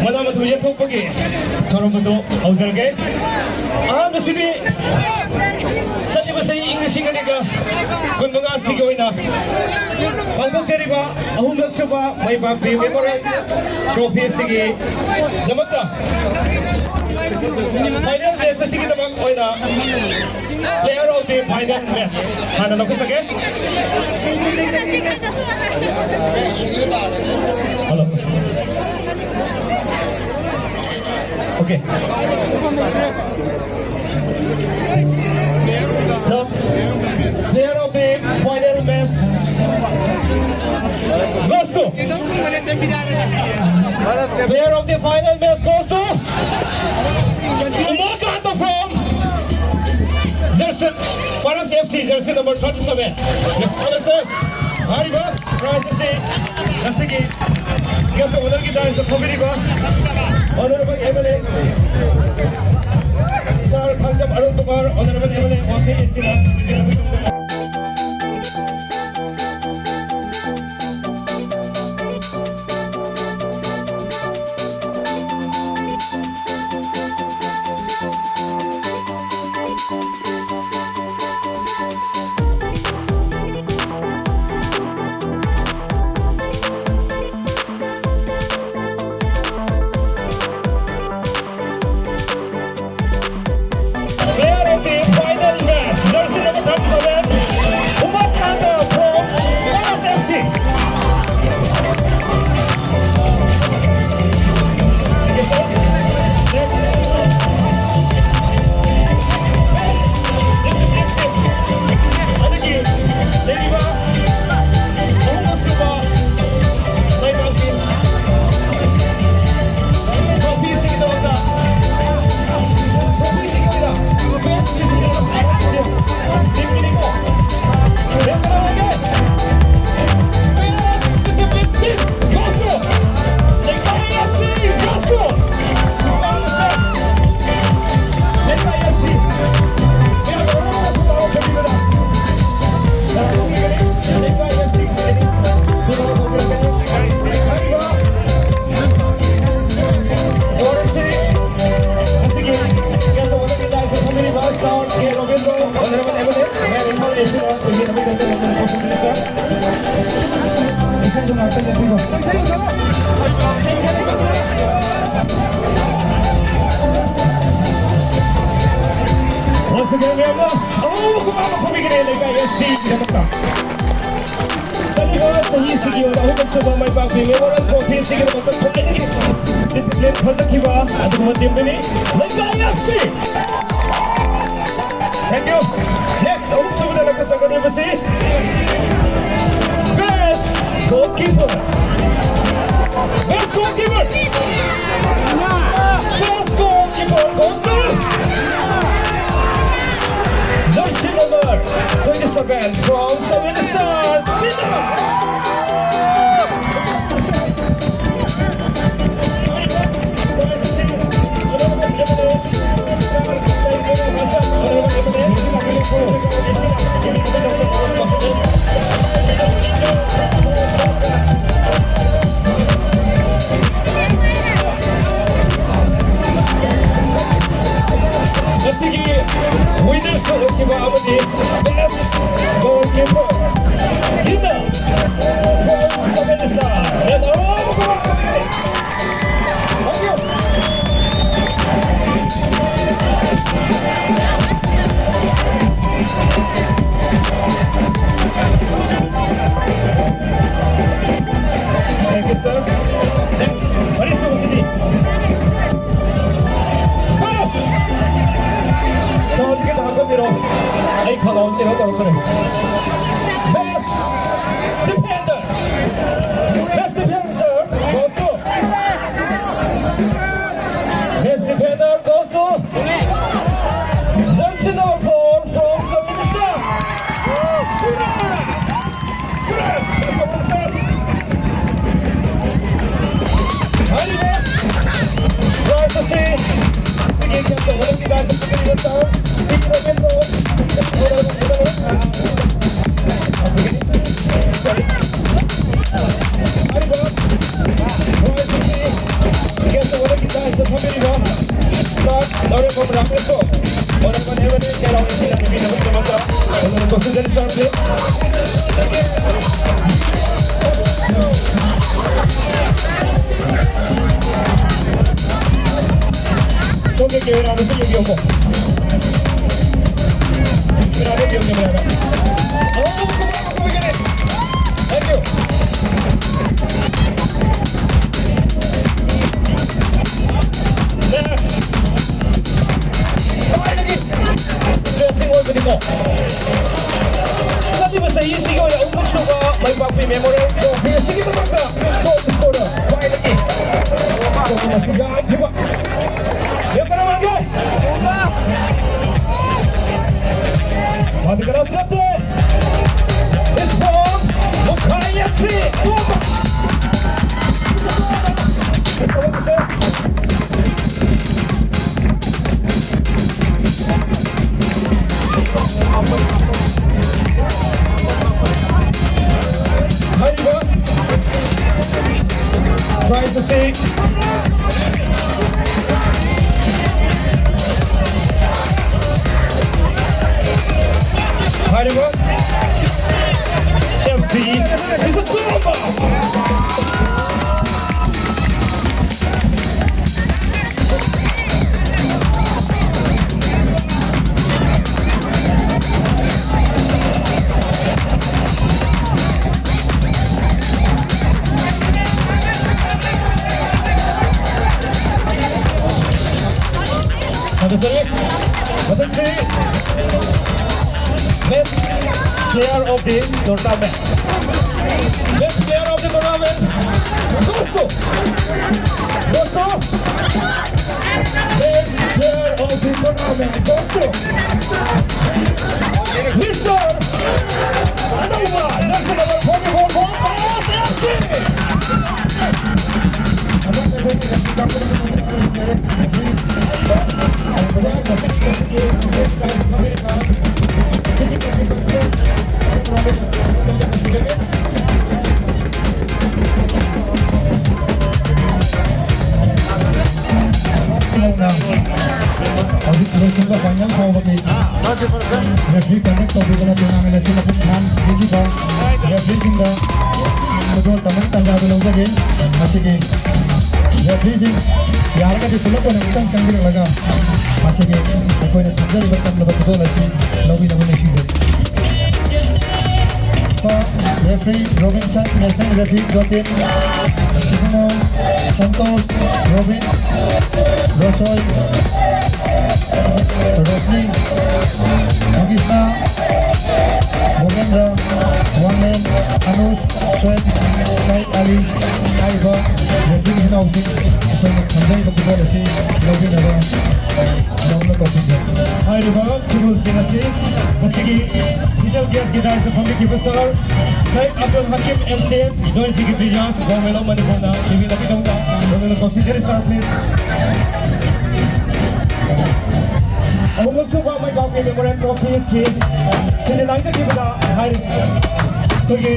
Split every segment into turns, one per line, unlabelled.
Manaman tuya to pagi. Karon mo to awdarge. Nasidi. Sa di ba sa English nga niga? Kung mga sigoy na. Pagkong seri ba? Ahong nagsuba may bagbi memorial trophy sige. Namagta. Final best sa sige namang oy na. Player of the final best. Hana na ko sa ke? Hello. Okay. No. Player of the final best goes to. Player of the final best goes to. Umakato from Jersey, Paras FC, Jersey number 27. Yes, Paras. Hariba, Prasasi, Nasiki. Guess what? Udah kita is committee ba? Honorable MLA. Sir Panjab Arun Kumar, Honorable MLA, okay, sila. Thank you. Next, also the Lucas University. Best goalkeeper. Best goalkeeper. Best goalkeeper goes to jersey number 27 from Seven Star. Winners of the best goalkeeper. 나눠서 여기 오고 나눠 여기 나눠 고맙네 땡큐 넥스트 파이너리 드래프팅 월드리고 산디버스 이 시기의 음악쇼가 마이바프의 메모를 또 비시기 들어간다 또 스코어 파이너리 또 고맙습니다 대박 몇 번 하면 안 돼? 어디가 나왔을 때 It's from Mokayachi Try to see Hayriban MC is a bomba Let's see best player of the tournament. Best player of the tournament goes to best player of the tournament goes to Mr. Anova. That's the number 44 Audit closing ka kanyang kawagay. Referee connect to bigo na tunang ilan sila punhan. Hindi ba? Referee singa. Magol tamang tanda ko lang sa game. Masige. Referee sing. यार का जो तुला को नमस्कार चंद्र लगा मासे के कोई ने चंद्र बच्चा हम लोग तो लसी लोगी नमूने सीधे तो रेफरी रॉबिन्सन नेशनल रेफरी जोतिन इसमें संतोष रॉबिन रोसोल रोशनी मुगिस्ना मोगेंद्र वांगलेन अनुष स्वेत साइड अली साइबा रेफरी की नाउसिंग कोई ने चंद्र को तो लसी लोगी नमूने नमूने को सीधे हाय river Keibul सिनासी मस्तिकी Special guest guitarist from the Kibasar, Syed Abdul Hakim MCS, Joy Secretary Jans, Gomelo Manipuna, TV Napitonga, Gomelo Consider Star please. I will also want my copy memorandum of PSC. Sinilangja Kibada, Hari. Okay.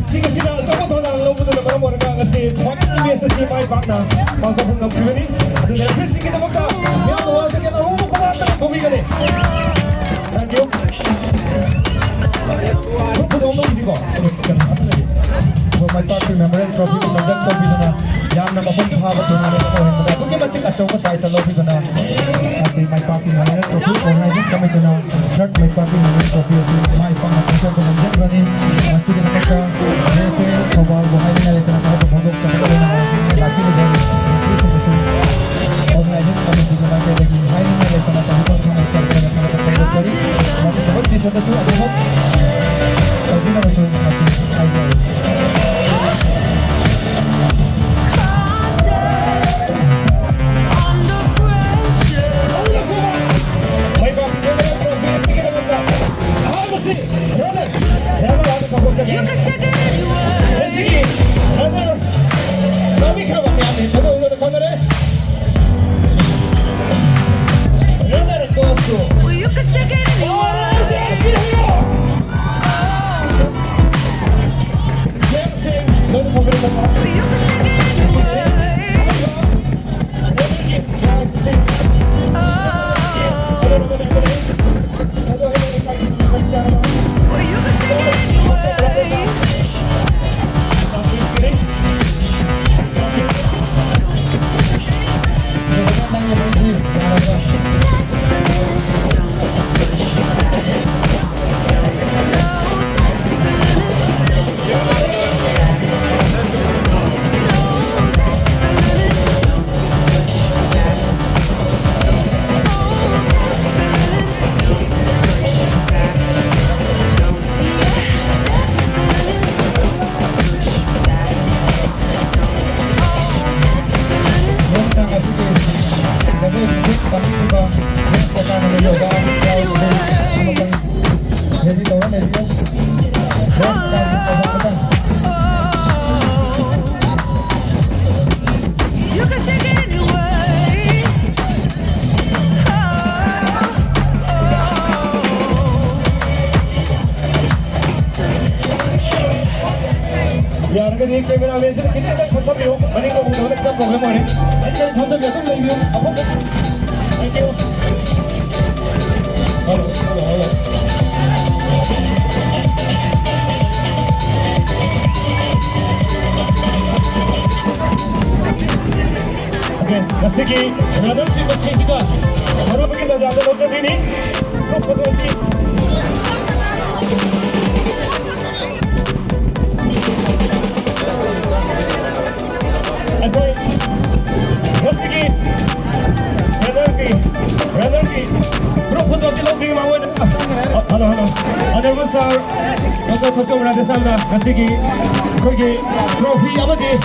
Sige sila, sa ko na ang lobo na naman mo na kasi pag-ibig sa si Mai Bakna, pagkapong ng Puri, at ang sige na magka, yan mo, sige na humo ko na ang kumigali. Thank you. So my party memorial trophy ko nagdag trophy na yam na mapagpahabot doon namin ako hindi ko kaya batik at chokot kahit talobi ko na kasi my party memorial trophy organizing kami ko na shirt my party memorial trophy si may pang-atensyon ko ng dyan rin kasi na kaka refe kawal buhay na ito na sa kapagpagod sa kapagod na laki na dyan organizing kami ko na kaya lagi buhay na ito na sa kapagod na ito na kapagpagod ko rin mga sabag di sa taso at ako hindi na maso kasi ay You can shake it anyway. Well, you can shake it anyway. Well, you can shake it anyway. Well, you can shake it anyway. Yan ka din camera namin sa kita ng pagpapiyo. Maning ko kung nagka-program mo rin. Ay, kayo tanda ka itong live yun. Ako po. Thank you. Hello. Okay, sige. Another thing na sisika. Marami kita dyan daw sa dini. Kapag-osi. Okay. Sige. Ranarki. Grup foto sila ang tingin mawin. Halo. Ano mo sir? Kapag pagkaw na desal na. Sige. Kogi trophy amadi.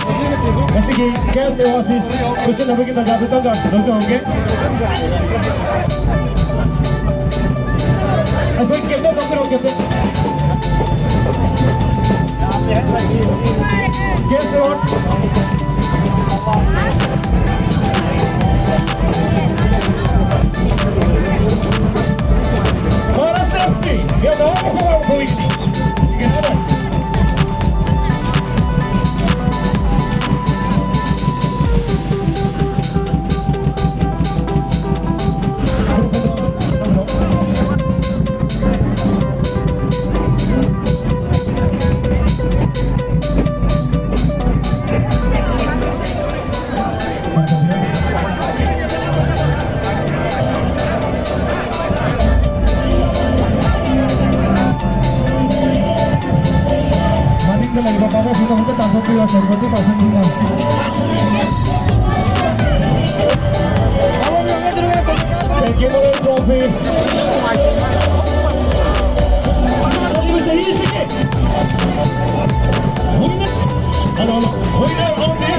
Sige. Kaya sa oasis. Gusto na ba kita dyan sa tanda? Doon okay? Ako yung kaya daw pero kaya. Kaya sa para selfie, ya no ako ko ini. Sige na. Thank you for the trophy. Sa iyo sige. Ano? Winner of the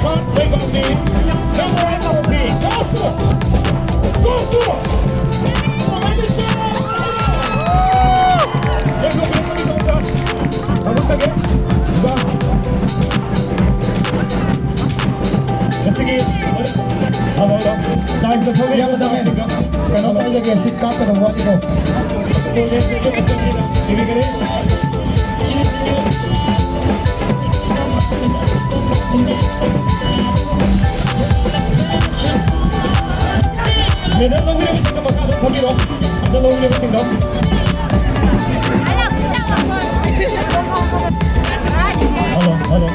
front leg of the number 1 trophy. Gosto! Sige. Halo. Dahil sa tuloy ako sa akin. Kano tayo lagi sikap ka ng wali ko. Ibigay. Medan lang ulit ka makasap pagiro. Ang dalawang ulit ka. Halo.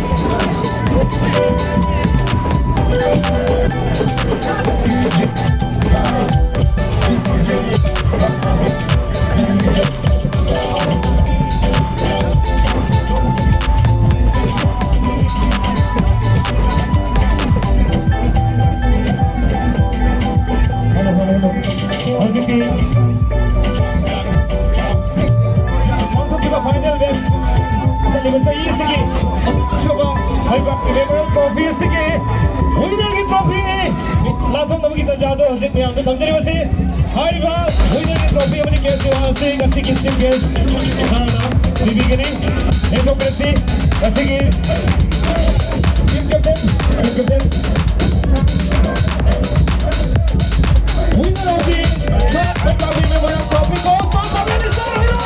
Final best. Sa iyo sige. Coba Haibak Memorial Trophy sige. Winner की trophy ने लाखों number की तादाद है में हमने समझने वैसे Haibak winner की ट्रॉफी अपने कैसे वहां से कसी की टीम के सारा बीबी के नहीं एक तो प्रति कसी की team captain winner of the Haibak Memorial Trophy goes to Sabine Sarahira.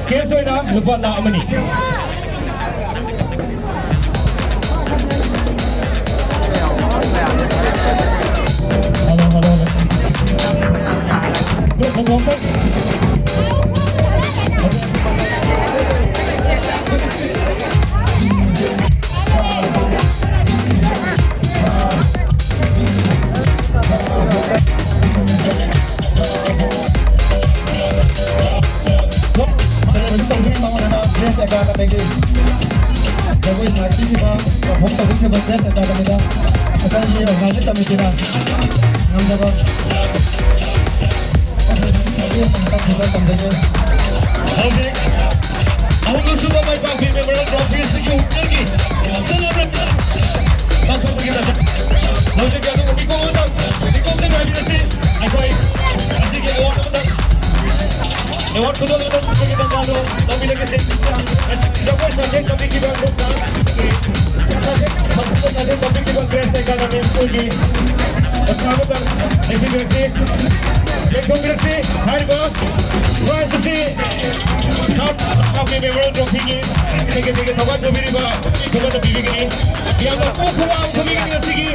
Keso na lupa na amani.
Dress Academy 저거의 사실이가 봉사 국회번 Dress Academy다 아까지 organizer committee다 남자가 자기의 방탄 그걸 감정을
Howdy. Ako gusto na may pag-member ng trophy sa iyong lagi. Salamat! Pasok na kita. Lagi ako kumikong Ikaw na gabi na si Akoy. Sige, ewan ko na. Ewan ko na lang sa kita gano. Dami na kasi. Dapat sa akin kami kibang bukta. Magpunta sa akin kami kibang presa ka namin pugi. At sabo ka. Ek congresi. Harba. Why to see? Kami member ng trophy. Sige, tawag mo bili ba? Ikaw na bibigyan. Kaya mo, kukuha ang kumigil na sige.